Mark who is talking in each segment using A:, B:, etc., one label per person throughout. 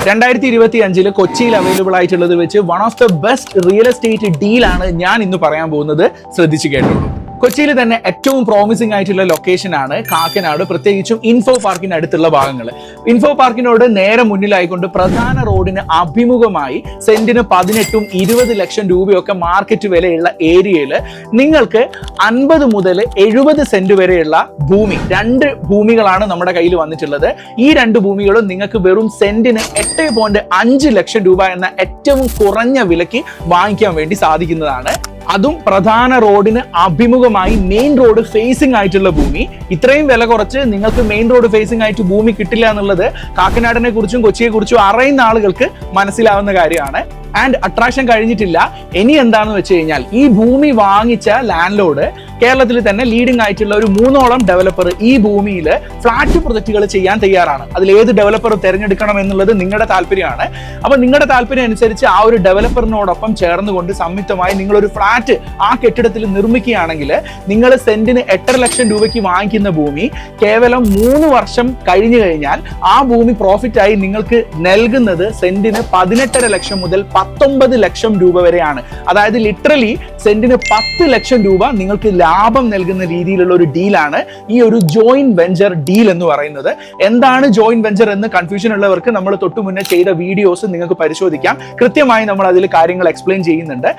A: 2025 കൊച്ചിയിൽ അവൈലബിൾ ആയിട്ടുള്ളത് വെച്ച് one of the best real estate ഡീലാണ് ഞാൻ ഇന്ന് പറയാൻ പോകുന്നത്. ശ്രദ്ധിച്ചു കേട്ടോളൂ. കൊച്ചിയിൽ തന്നെ ഏറ്റവും പ്രോമിസിംഗ് ആയിട്ടുള്ള ലൊക്കേഷൻ ആണ് കാക്കനാട്, പ്രത്യേകിച്ചും ഇൻഫോ പാർക്കിന് അടുത്തുള്ള ഭാഗങ്ങൾ. ഇൻഫോ പാർക്കിനോട് നേരെ മുന്നിലായിക്കൊണ്ട് പ്രധാന റോഡിന് അഭിമുഖമായി സെന്റിന് 18-20 ലക്ഷം രൂപയൊക്കെ മാർക്കറ്റ് വിലയുള്ള ഏരിയയിൽ നിങ്ങൾക്ക് 50 മുതൽ 70 സെന്റ് വരെയുള്ള ഭൂമി, 2 ഭൂമികളാണ് നമ്മുടെ കയ്യിൽ വന്നിട്ടുള്ളത്. ഈ 2 ഭൂമികളും നിങ്ങൾക്ക് വെറും സെന്റിന് 8.5 ലക്ഷം രൂപ എന്ന ഏറ്റവും കുറഞ്ഞ വിലയ്ക്ക് വാങ്ങിക്കാൻ വേണ്ടി സാധിക്കുന്നതാണ്. അതും പ്രധാന റോഡിന് അഭിമുഖമായി മെയിൻ റോഡ് ഫേസിംഗ് ആയിട്ടുള്ള ഭൂമി. ഇത്രയും വില കുറച്ച് നിങ്ങൾക്ക് മെയിൻ റോഡ് ഫേസിംഗ് ആയിട്ട് ഭൂമി കിട്ടില്ല എന്നുള്ളത് കാക്കനാടിനെ കുറിച്ചും കൊച്ചിയെ കുറിച്ചും അറിയുന്ന ആളുകൾക്ക് മനസ്സിലാവുന്ന കാര്യമാണ്. ആൻഡ് അട്രാക്ഷൻ കഴിഞ്ഞിട്ടില്ല. ഇനി എന്താണെന്ന് വെച്ച് കഴിഞ്ഞാൽ, ഈ ഭൂമി വാങ്ങിച്ച ലാൻഡ് ലോഡ് കേരളത്തിൽ തന്നെ ലീഡിംഗ് ആയിട്ടുള്ള ഒരു 3ഓളം ഡെവലപ്പർ ഈ ഭൂമിയിൽ ഫ്ലാറ്റ് പ്രൊജക്റ്റുകൾ ചെയ്യാൻ തയ്യാറാണ്. അതിൽ ഏത് ഡെവലപ്പർ തിരഞ്ഞെടുക്കണം എന്നുള്ളത് നിങ്ങളുടെ താല്പര്യമാണ്. അപ്പൊ നിങ്ങളുടെ താല്പര്യം അനുസരിച്ച് ആ ഒരു ഡെവലപ്പറിനോടൊപ്പം ചേർന്നുകൊണ്ട് സംയുക്തമായി നിങ്ങളൊരു ഫ്ലാറ്റ് ആ കെട്ടിടത്തിൽ നിർമ്മിക്കുകയാണെങ്കിൽ നിങ്ങൾ സെന്റിന് 8.5 ലക്ഷം രൂപയ്ക്ക് വാങ്ങിക്കുന്ന ഭൂമി കേവലം 3 വർഷം കഴിഞ്ഞു കഴിഞ്ഞാൽ ആ ഭൂമി പ്രോഫിറ്റ് ആയി നിങ്ങൾക്ക് നൽകുന്നത് സെന്റിന് 18.5 ലക്ഷം മുതൽ 19 ലക്ഷം രൂപ വരെയാണ്. അതായത് ലിറ്ററലി സെന്റിന് 10 ലക്ഷം രൂപ നിങ്ങൾക്ക് ലാഭം നൽകുന്ന രീതിയിലുള്ള ഒരു ഡീലാണ് ഈ ഒരു ജോയിന്റ് വെഞ്ചർ ഡീൽ എന്ന് പറയുന്നത്. എന്താണ് ജോയിന്റ് വെഞ്ചർ എന്ന് കൺഫ്യൂഷൻ ഉള്ളവർക്ക് നമ്മൾ തൊട്ടു മുന്നേ ചെയ്ത വീഡിയോസ് നിങ്ങൾക്ക് പരിശോധിക്കാം. കൃത്യമായി നമ്മൾ അതിൽ കാര്യങ്ങൾ എക്സ്പ്ലെയിൻ ചെയ്യുന്നുണ്ട്.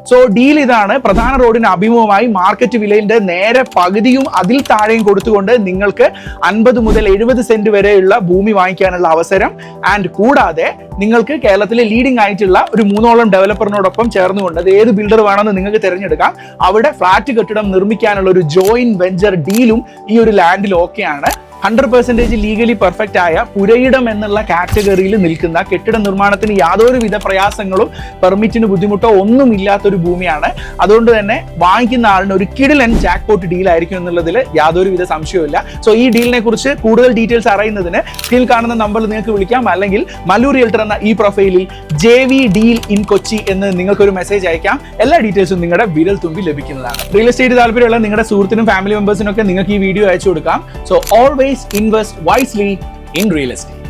A: സോ ഡീൽ ഇതാണ്. പ്രധാന റോഡിന് അഭിമുഖമായി മാർക്കറ്റ് വിലയുടെ നേരെ പകുതിയും അതിൽ താഴെയും കൊടുത്തുകൊണ്ട് നിങ്ങൾക്ക് 50 മുതൽ 70 സെന്റ് വരെയുള്ള ഭൂമി വാങ്ങിക്കാനുള്ള അവസരം. ആൻഡ് കൂടാതെ നിങ്ങൾക്ക് കേരളത്തിലെ ലീഡിംഗ് ആയിട്ടുള്ള ഒരു 3ഓളം ഡെവലപ്പറിനോടൊപ്പം ചേർന്നുകൊണ്ട് അത് ഏത് ബിൽഡർ വേണമെന്ന് നിങ്ങൾക്ക് തിരഞ്ഞെടുക്കാം. അവിടെ ഫ്ലാറ്റ് കെട്ടിടം നിർമ്മിക്കാനുള്ള ഒരു ജോയിന്റ് വെഞ്ചർ ഡീലും ഈ ഒരു ലാൻഡിൽ ഓക്കെയാണ്. 100% ലീഗലി പെർഫെക്റ്റ് ആയ പുരയിടം എന്നുള്ള കാറ്റഗറിയിൽ നിൽക്കുന്ന, കെട്ടിട നിർമ്മാണത്തിന് യാതൊരുവിധ പ്രയാസങ്ങളും പെർമിറ്റിന് ബുദ്ധിമുട്ടോ ഒന്നും ഇല്ലാത്തൊരു ഭൂമിയാണ്. അതുകൊണ്ട് തന്നെ വാങ്ങിക്കുന്ന ആളിന് ഒരു കിടിലൻ ജാക്ക്പോട്ട് ഡീൽ ആയിരിക്കും എന്നുള്ളതിൽ യാതൊരുവിധ സംശയവുമില്ല. സോ ഈ ഡീലിനെ കുറിച്ച് കൂടുതൽ ഡീറ്റെയിൽസ് അറിയുന്നതിന് സ്ക്രീനിൽ കാണുന്ന നമ്പറിൽ നിങ്ങൾക്ക് വിളിക്കാം, അല്ലെങ്കിൽ മല്ലു റിയൽട്ടർ എന്ന ഈ പ്രൊഫൈലിൽ JV ഡീൽ ഇൻ കൊച്ചി എന്ന് നിങ്ങൾക്കൊരു മെസ്സേജ് അയക്കാം. എല്ലാ ഡീറ്റെയിൽസും നിങ്ങളുടെ വിരൽ തുമ്പിൽ ലഭിക്കുന്നതാണ്. റിയൽ എസ്റ്റേറ്റ് താല്പര്യമുള്ള നിങ്ങളുടെ സുഹൃത്തിനും ഫാമിലി മെമ്പേഴ്സിനും ഒക്കെ നിങ്ങൾക്ക് ഈ വീഡിയോ അയച്ചു കൊടുക്കാം. So always invest wisely in real estate.